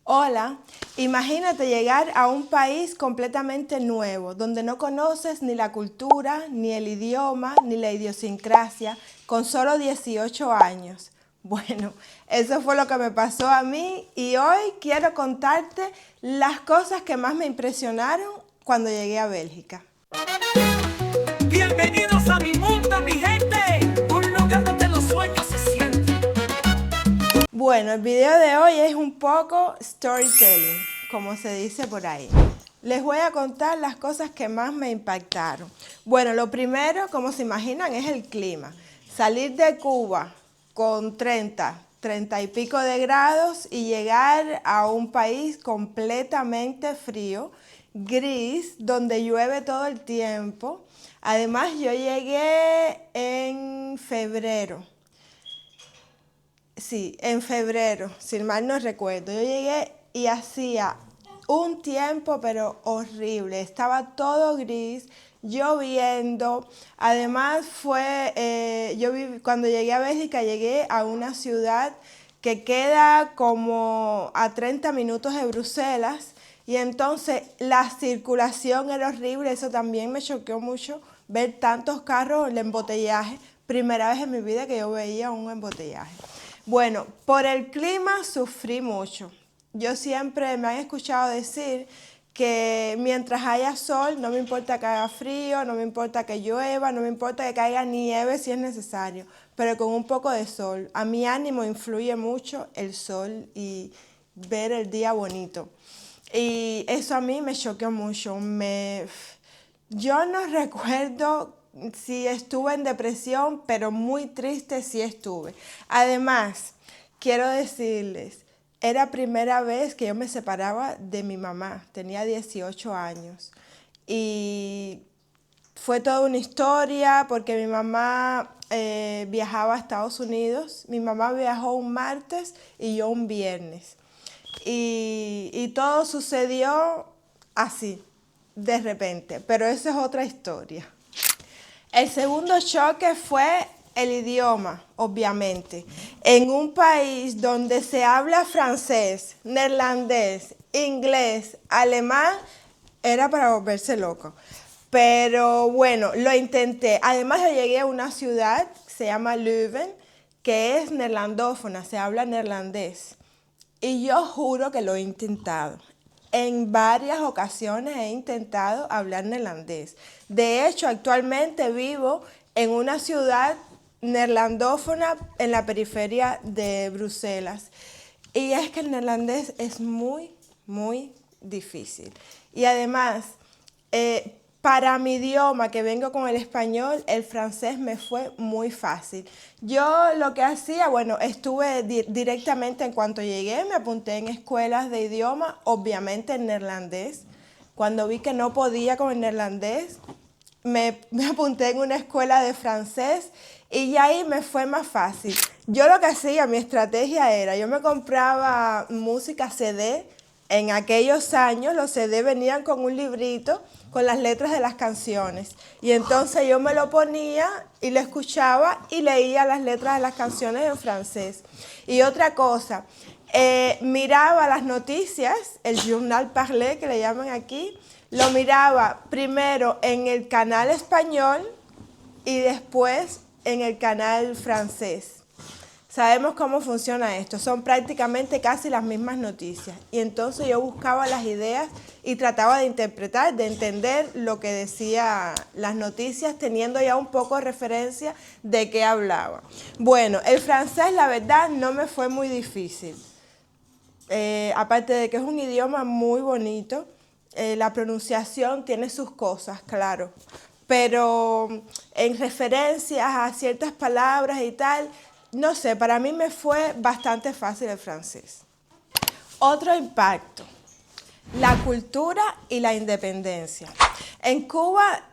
Hola, imagínate llegar a un país completamente nuevo, donde no conoces ni la cultura, ni el idioma, ni la idiosincrasia, con solo 18 años. Bueno, eso fue lo que me pasó a mí y hoy quiero contarte las cosas que más me impresionaron cuando llegué a Bélgica. Bienvenidos a mi mundo, mi gente, un lugar donde los sueños se sienten. Bueno, el video de hoy es un poco storytelling, como se dice por ahí. Les voy a contar las cosas que más me impactaron. Bueno, lo primero, como se imaginan, es el clima. Salir de Cuba con 30 y pico de grados y llegar a un país completamente frío, gris, donde llueve todo el tiempo. Además, yo llegué en febrero. Sí, en febrero, si mal no recuerdo. Yo llegué y hacía un tiempo, pero horrible. Estaba todo gris, lloviendo. Además cuando llegué a Bélgica, llegué a una ciudad que queda como a 30 minutos de Bruselas. Y entonces la circulación era horrible. Eso también me choqueó mucho, ver tantos carros, el embotellaje. Primera vez en mi vida que yo veía un embotellaje. Bueno, por el clima sufrí mucho. Yo siempre me han escuchado decir que mientras haya sol, no me importa que haga frío, no me importa que llueva, no me importa que caiga nieve si es necesario, pero con un poco de sol. A mi ánimo influye mucho el sol y ver el día bonito. Y eso a mí me choqueó mucho. Yo no recuerdo si estuve en depresión, pero muy triste sí estuve. Además, quiero decirles, era primera vez que yo me separaba de mi mamá, tenía 18 años. Y fue toda una historia porque mi mamá viajaba a Estados Unidos. Mi mamá viajó un martes y yo un viernes. Y todo sucedió así, de repente, pero eso es otra historia. El segundo choque fue el idioma, obviamente. En un país donde se habla francés, neerlandés, inglés, alemán, era para volverse loco. Pero bueno, lo intenté. Además, yo llegué a una ciudad que se llama Leuven, que es neerlandófona, se habla neerlandés. Y yo juro que lo he intentado. En varias ocasiones he intentado hablar neerlandés. De hecho, actualmente vivo en una ciudad neerlandófona en la periferia de Bruselas. Y es que el neerlandés es muy difícil. Y además, para mi idioma, que vengo con el español, el francés me fue muy fácil. Yo lo que hacía, bueno, estuve directamente en cuanto llegué, me apunté en escuelas de idioma, obviamente en neerlandés. Cuando vi que no podía con el neerlandés, me apunté en una escuela de francés y ya ahí me fue más fácil. Yo lo que hacía, mi estrategia era, yo me compraba música CD. En aquellos años los CD venían con un librito con las letras de las canciones. Y entonces yo me lo ponía y lo escuchaba y leía las letras de las canciones en francés. Y otra cosa, miraba las noticias, el Journal Parlé que le llaman aquí, lo miraba primero en el canal español y después en el canal francés. Sabemos cómo funciona esto, son prácticamente casi las mismas noticias. Y entonces yo buscaba las ideas y trataba de interpretar, de entender lo que decían las noticias, teniendo ya un poco de referencia de qué hablaba. Bueno, el francés, la verdad, no me fue muy difícil. Aparte de que es un idioma muy bonito, la pronunciación tiene sus cosas, claro. Pero en referencias a ciertas palabras y tal, no sé, para mí me fue bastante fácil el francés. Otro impacto, la cultura y la independencia. En Cuba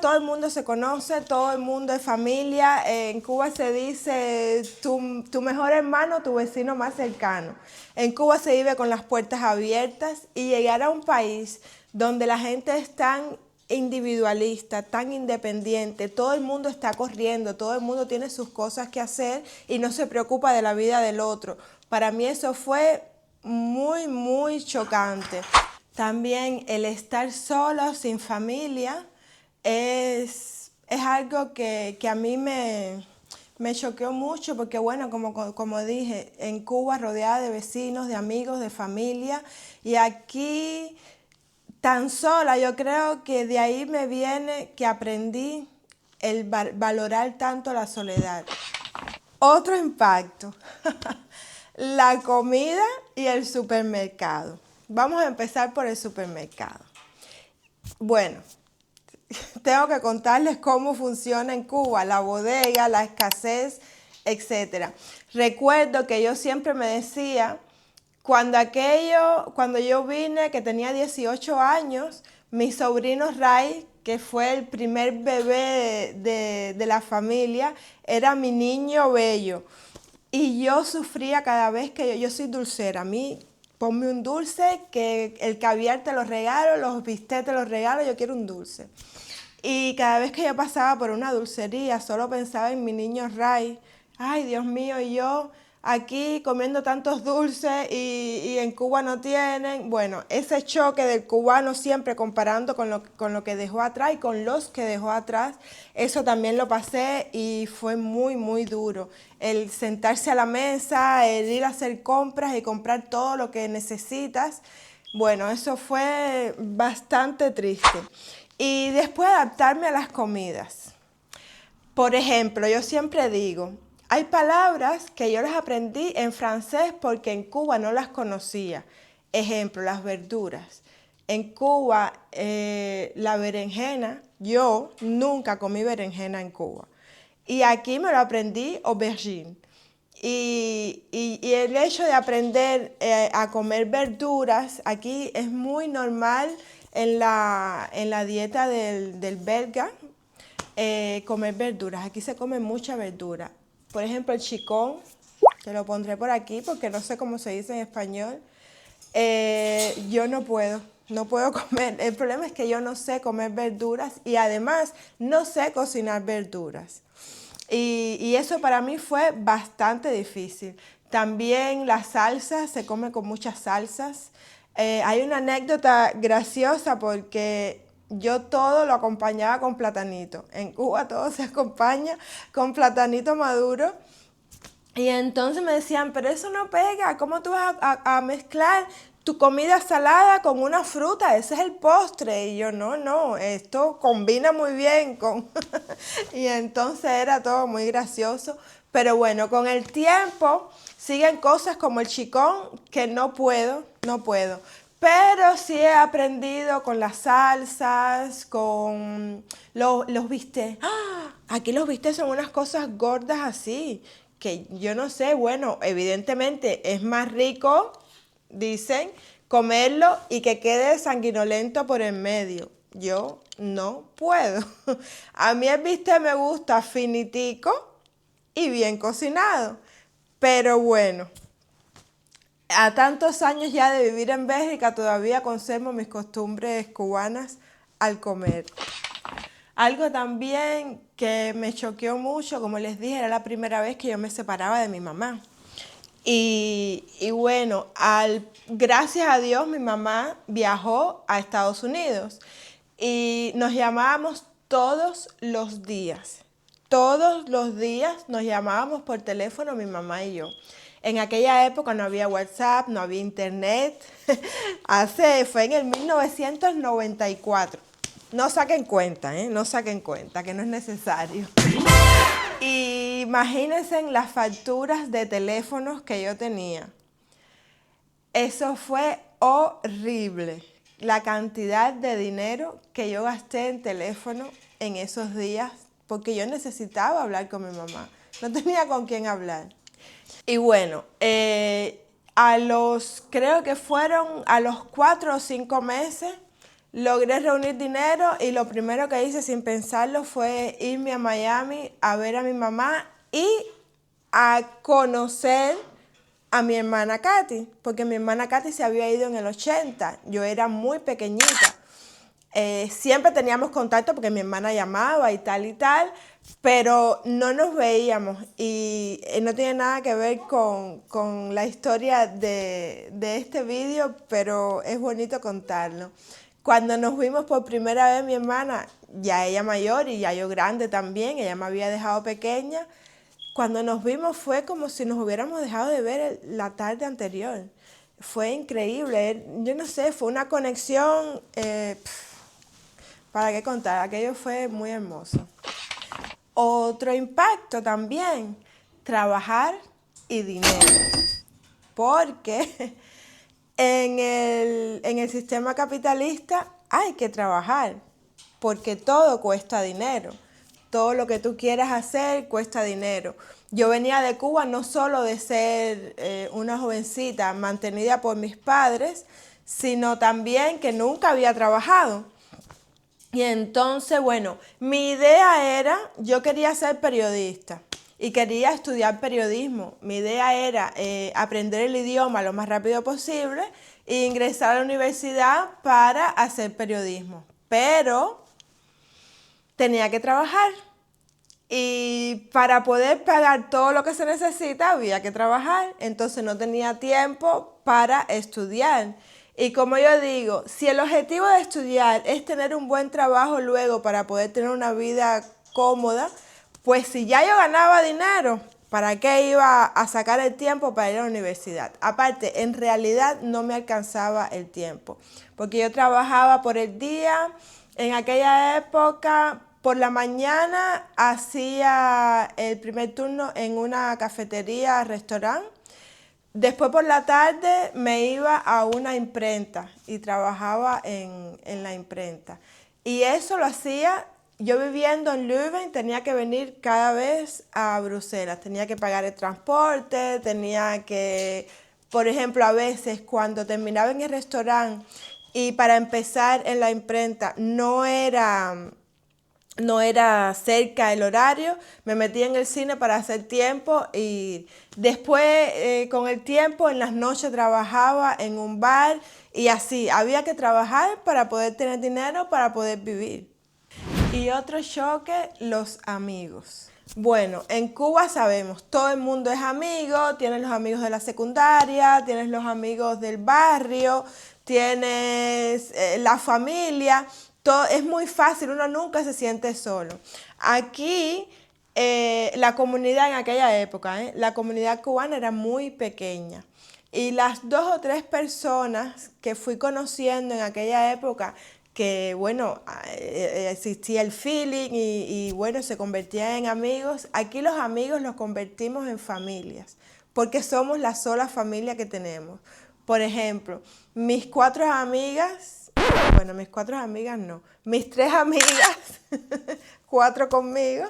todo el mundo se conoce, todo el mundo es familia. En Cuba se dice tu mejor hermano, tu vecino más cercano. En Cuba se vive con las puertas abiertas y llegar a un país donde la gente es tan individualista, tan independiente, todo el mundo está corriendo, todo el mundo tiene sus cosas que hacer y no se preocupa de la vida del otro. Para mí eso fue muy, muy chocante. También el estar solo, sin familia, es algo que a mí me choqueó mucho porque, bueno, como dije, en Cuba rodeada de vecinos, de amigos, de familia, y aquí tan sola, yo creo que de ahí me viene que aprendí el valorar tanto la soledad. Otro impacto, la comida y el supermercado. Vamos a empezar por el supermercado. Bueno, tengo que contarles cómo funciona en Cuba, la bodega, la escasez, etcétera. Recuerdo que yo siempre me decía, cuando yo vine, que tenía 18 años, mi sobrino Ray, que fue el primer bebé de la familia, era mi niño bello. Y yo sufría cada vez que yo soy dulcera. A mí, ponme un dulce, que el caviar te lo regalo, los bistecs te los regalo, yo quiero un dulce. Y cada vez que yo pasaba por una dulcería, solo pensaba en mi niño Ray. Ay, Dios mío, y yo aquí comiendo tantos dulces y en Cuba no tienen. Bueno, ese choque del cubano siempre comparando con lo que dejó atrás y con los que dejó atrás, eso también lo pasé y fue muy, muy duro. El sentarse a la mesa, el ir a hacer compras y comprar todo lo que necesitas. Bueno, eso fue bastante triste. Y después adaptarme a las comidas. Por ejemplo, yo siempre digo, hay palabras que yo las aprendí en francés porque en Cuba no las conocía. Ejemplo, las verduras. En Cuba, la berenjena, yo nunca comí berenjena en Cuba. Y aquí me lo aprendí aubergine. Y el hecho de aprender a comer verduras, aquí es muy normal en la dieta del belga comer verduras. Aquí se come mucha verdura. Por ejemplo, el chicón, que lo pondré por aquí porque no sé cómo se dice en español. Yo no puedo comer. El problema es que yo no sé comer verduras y además no sé cocinar verduras. Y eso para mí fue bastante difícil. También la salsa, se come con muchas salsas. Hay una anécdota graciosa porque yo todo lo acompañaba con platanito. En Cuba todo se acompaña con platanito maduro. Y entonces me decían, pero eso no pega, ¿cómo tú vas a mezclar tu comida salada con una fruta? Ese es el postre. Y yo, no, esto combina muy bien con... Y entonces era todo muy gracioso. Pero bueno, con el tiempo siguen cosas como el chicón que no puedo. Pero sí he aprendido con las salsas, con los bistecs. ¡Ah! Aquí los bistecs son unas cosas gordas así, que yo no sé, bueno, evidentemente es más rico, dicen, comerlo y que quede sanguinolento por el medio. Yo no puedo. A mí el bistec me gusta finitico y bien cocinado. Pero bueno, a tantos años ya de vivir en Bélgica todavía conservo mis costumbres cubanas al comer. Algo también que me choqueó mucho, como les dije, era la primera vez que yo me separaba de mi mamá. Y bueno, gracias a Dios mi mamá viajó a Estados Unidos y nos llamábamos todos los días. Todos los días nos llamábamos por teléfono mi mamá y yo. En aquella época no había WhatsApp, no había internet. Fue en el 1994. No saquen cuenta, no saquen cuenta, que no es necesario. Y imagínense en las facturas de teléfonos que yo tenía. Eso fue horrible. La cantidad de dinero que yo gasté en teléfono en esos días, porque yo necesitaba hablar con mi mamá. No tenía con quién hablar. Y bueno, creo que fueron a los 4 o 5 meses, logré reunir dinero y lo primero que hice sin pensarlo fue irme a Miami a ver a mi mamá y a conocer a mi hermana Katy, porque mi hermana Katy se había ido en el 80, yo era muy pequeñita. Siempre teníamos contacto porque mi hermana llamaba y tal, pero no nos veíamos y no tiene nada que ver con la historia de este vídeo, pero es bonito contarlo. Cuando nos vimos por primera vez, mi hermana, ya ella mayor y ya yo grande también, ella me había dejado pequeña, cuando nos vimos fue como si nos hubiéramos dejado de ver la tarde anterior. Fue increíble, yo no sé, fue una conexión, para qué contar, aquello fue muy hermoso. Otro impacto también, trabajar y dinero, porque en el sistema capitalista hay que trabajar, porque todo cuesta dinero. Todo lo que tú quieras hacer cuesta dinero. Yo venía de Cuba no solo de ser una jovencita mantenida por mis padres, sino también que nunca había trabajado. Y entonces, bueno, mi idea era, yo quería ser periodista y quería estudiar periodismo. Mi idea era aprender el idioma lo más rápido posible e ingresar a la universidad para hacer periodismo. Pero tenía que trabajar y para poder pagar todo lo que se necesita había que trabajar. Entonces no tenía tiempo para estudiar. Y como yo digo, si el objetivo de estudiar es tener un buen trabajo luego para poder tener una vida cómoda, pues si ya yo ganaba dinero, ¿para qué iba a sacar el tiempo para ir a la universidad? Aparte, en realidad no me alcanzaba el tiempo, porque yo trabajaba por el día, en aquella época, por la mañana hacía el primer turno en una cafetería, restaurante. Después por la tarde me iba a una imprenta y trabajaba en la imprenta. Y eso lo hacía, yo viviendo en Leuven, tenía que venir cada vez a Bruselas. Tenía que pagar el transporte, tenía que, por ejemplo, a veces cuando terminaba en el restaurante y para empezar en la imprenta no era cerca el horario, me metía en el cine para hacer tiempo y después con el tiempo en las noches trabajaba en un bar y así, había que trabajar para poder tener dinero, para poder vivir. Y otro choque, los amigos. Bueno, en Cuba sabemos, todo el mundo es amigo, tienes los amigos de la secundaria, tienes los amigos del barrio, tienes la familia. Todo, es muy fácil, uno nunca se siente solo. Aquí, la comunidad en aquella época, la comunidad cubana era muy pequeña. Y las 2 o 3 personas que fui conociendo en aquella época, que bueno, existía el feeling y bueno, se convertían en amigos, aquí los amigos los convertimos en familias, porque somos la sola familia que tenemos. Por ejemplo, mis 4 amigas, bueno, mis 4 amigas no, mis 3 amigas, 4 conmigo,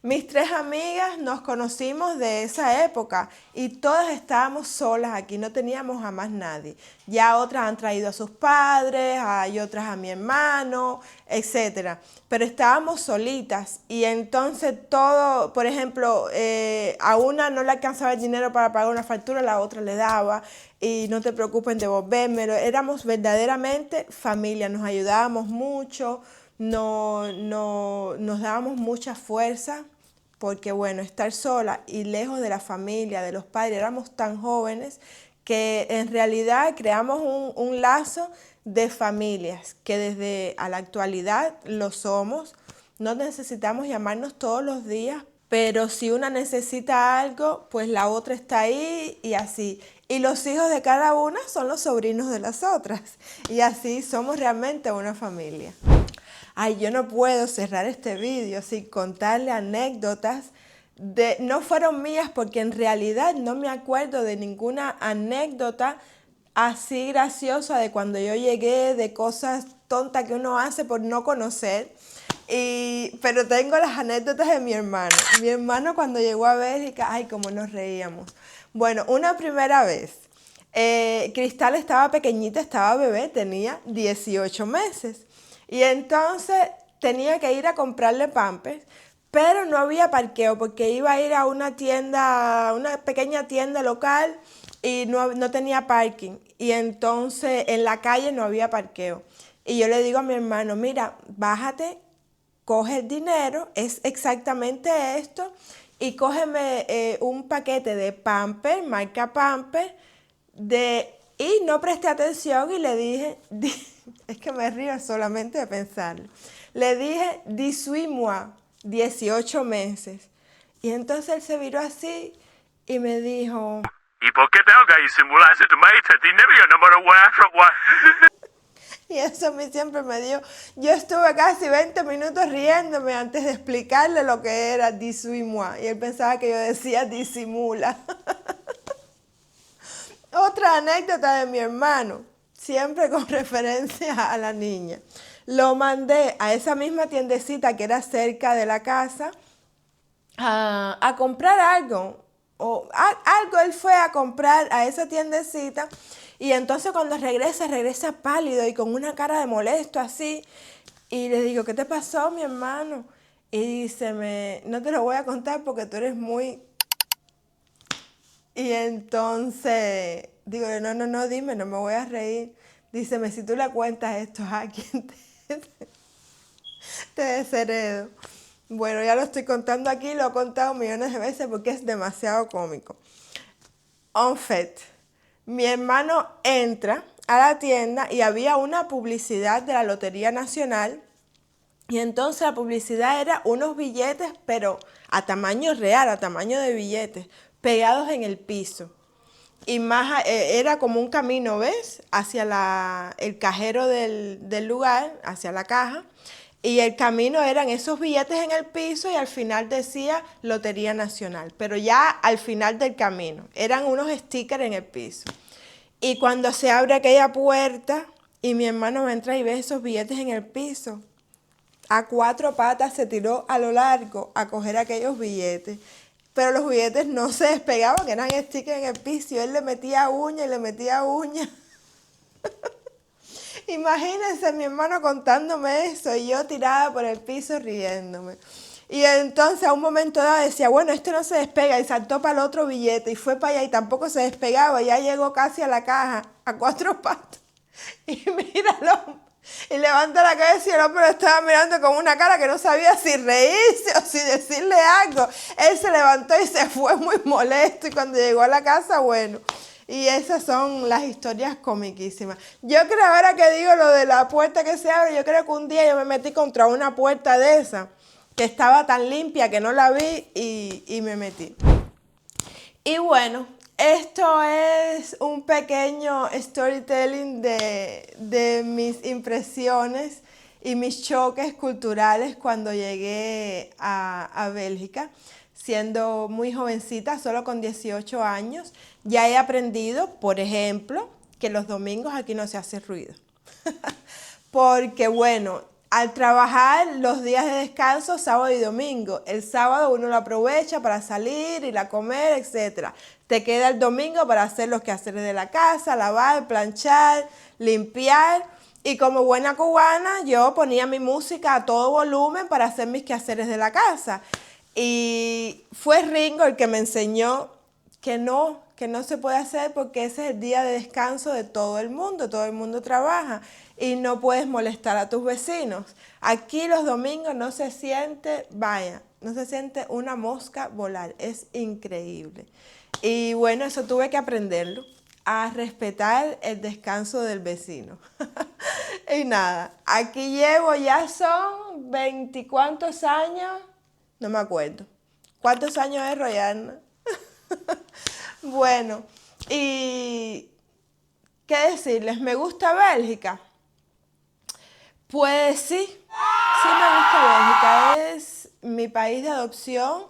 mis 3 amigas nos conocimos de esa época y todas estábamos solas aquí, no teníamos a más nadie. Ya otras han traído a sus padres, hay otras a mi hermano, etcétera. Pero estábamos solitas y entonces todo, por ejemplo, a una no le alcanzaba el dinero para pagar una factura, la otra le daba y no te preocupes en devolvérmelo. Éramos verdaderamente familia, nos ayudábamos mucho, nos dábamos mucha fuerza, porque bueno, estar sola y lejos de la familia, de los padres, éramos tan jóvenes que en realidad creamos un lazo de familias que desde a la actualidad lo somos. No necesitamos llamarnos todos los días, pero si una necesita algo, pues la otra está ahí y así. Y los hijos de cada una son los sobrinos de las otras. Y así somos realmente una familia. Ay, yo no puedo cerrar este vídeo sin contarle anécdotas. No fueron mías porque en realidad no me acuerdo de ninguna anécdota así graciosa de cuando yo llegué, de cosas tontas que uno hace por no conocer. Pero tengo las anécdotas de mi hermano. Mi hermano cuando llegó a Bélgica, ay, cómo nos reíamos. Bueno, una primera vez, Cristal estaba pequeñita, estaba bebé, tenía 18 meses. Y entonces tenía que ir a comprarle Pampers, pero no había parqueo porque iba a ir a una tienda, una pequeña tienda local y no tenía parking. Y entonces en la calle no había parqueo. Y yo le digo a mi hermano, mira, bájate, coge el dinero, es exactamente esto, y cógeme un paquete de Pampers, marca Pampers, y no presté atención y le dije, es que me río solamente de pensarlo, le dije 18 mois, 18 meses. Y entonces él se viró así y me dijo, ¿Y por qué tengo que disimular si tú me diste dinero y yo no me lo voy a robar? y eso a mí siempre me dio, yo estuve casi 20 minutos riéndome antes de explicarle lo que era 18 mois, y él pensaba que yo decía disimula. Otra anécdota de mi hermano, siempre con referencia a la niña. Lo mandé a esa misma tiendecita que era cerca de la casa a comprar algo. Algo él fue a comprar a esa tiendecita y entonces cuando regresa pálido y con una cara de molesto así. Y le digo, ¿qué te pasó, mi hermano? Y dice, no te lo voy a contar porque tú eres muy... Y entonces digo, no, dime, no me voy a reír. Díceme, si tú le cuentas esto a quien te desheredo. Bueno, ya lo estoy contando aquí, lo he contado millones de veces porque es demasiado cómico. En fait, mi hermano entra a la tienda y había una publicidad de la Lotería Nacional. Y entonces la publicidad era unos billetes, pero a tamaño real, a tamaño de billetes, pegados en el piso. Y más era como un camino, ¿ves? Hacia el cajero del lugar, hacia la caja. Y el camino eran esos billetes en el piso y al final decía Lotería Nacional. Pero ya al final del camino, eran unos stickers en el piso. Y cuando se abre aquella puerta y mi hermano entra y ve esos billetes en el piso, a 4 patas se tiró a lo largo a coger aquellos billetes. Pero los billetes no se despegaban, eran stickers en el piso. Y él le metía uña y le metía uña. Imagínense mi hermano contándome eso y yo tirada por el piso riéndome. Y entonces a un momento dado decía, bueno, este no se despega, y saltó para el otro billete y fue para allá y tampoco se despegaba. Ya llegó casi a la caja, a 4 patas. Y míralo. Y levanta la cabeza y el hombre lo estaba mirando con una cara que no sabía si reírse o si decirle algo. Él se levantó y se fue muy molesto y cuando llegó a la casa, bueno, y esas son las historias comiquísimas. Yo creo, ahora que digo lo de la puerta que se abre, yo creo que un día yo me metí contra una puerta de esa que estaba tan limpia que no la vi y me metí. Y bueno, esto es un pequeño storytelling de mis impresiones y mis choques culturales cuando llegué a Bélgica, siendo muy jovencita, solo con 18 años. Ya he aprendido, por ejemplo, que los domingos aquí no se hace ruido. Porque bueno, al trabajar los días de descanso, sábado y domingo, el sábado uno lo aprovecha para salir, ir a comer, etc. Te queda el domingo para hacer los quehaceres de la casa, lavar, planchar, limpiar. Y como buena cubana, yo ponía mi música a todo volumen para hacer mis quehaceres de la casa. Y fue Ringo el que me enseñó que no se puede hacer porque ese es el día de descanso de todo el mundo trabaja y no puedes molestar a tus vecinos. Aquí los domingos no se siente, no se siente una mosca volar, es increíble. Y bueno, eso tuve que aprenderlo, a respetar el descanso del vecino. Y nada, aquí llevo ya son 20 cuantos años, no me acuerdo. ¿Cuántos años es, Royana? Bueno, y ¿qué decirles? ¿Me gusta Bélgica? Pues sí me gusta Bélgica. Es mi país de adopción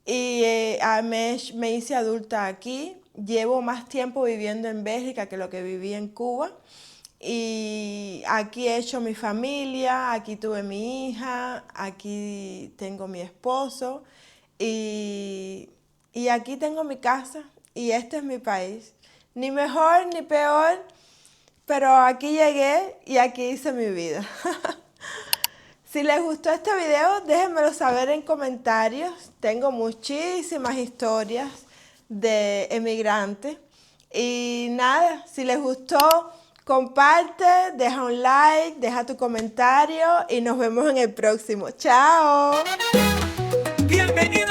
y me hice adulta aquí. Llevo más tiempo viviendo en Bélgica que lo que viví en Cuba. Y aquí he hecho mi familia, aquí tuve mi hija, aquí tengo mi esposo y aquí tengo mi casa y este es mi país. Ni mejor ni peor, pero aquí llegué y aquí hice mi vida. Si les gustó este video, déjenmelo saber en comentarios. Tengo muchísimas historias de emigrantes. Y nada, si les gustó, Comparte, deja un like, deja tu comentario y nos vemos en el próximo. ¡Chao! Bienvenido.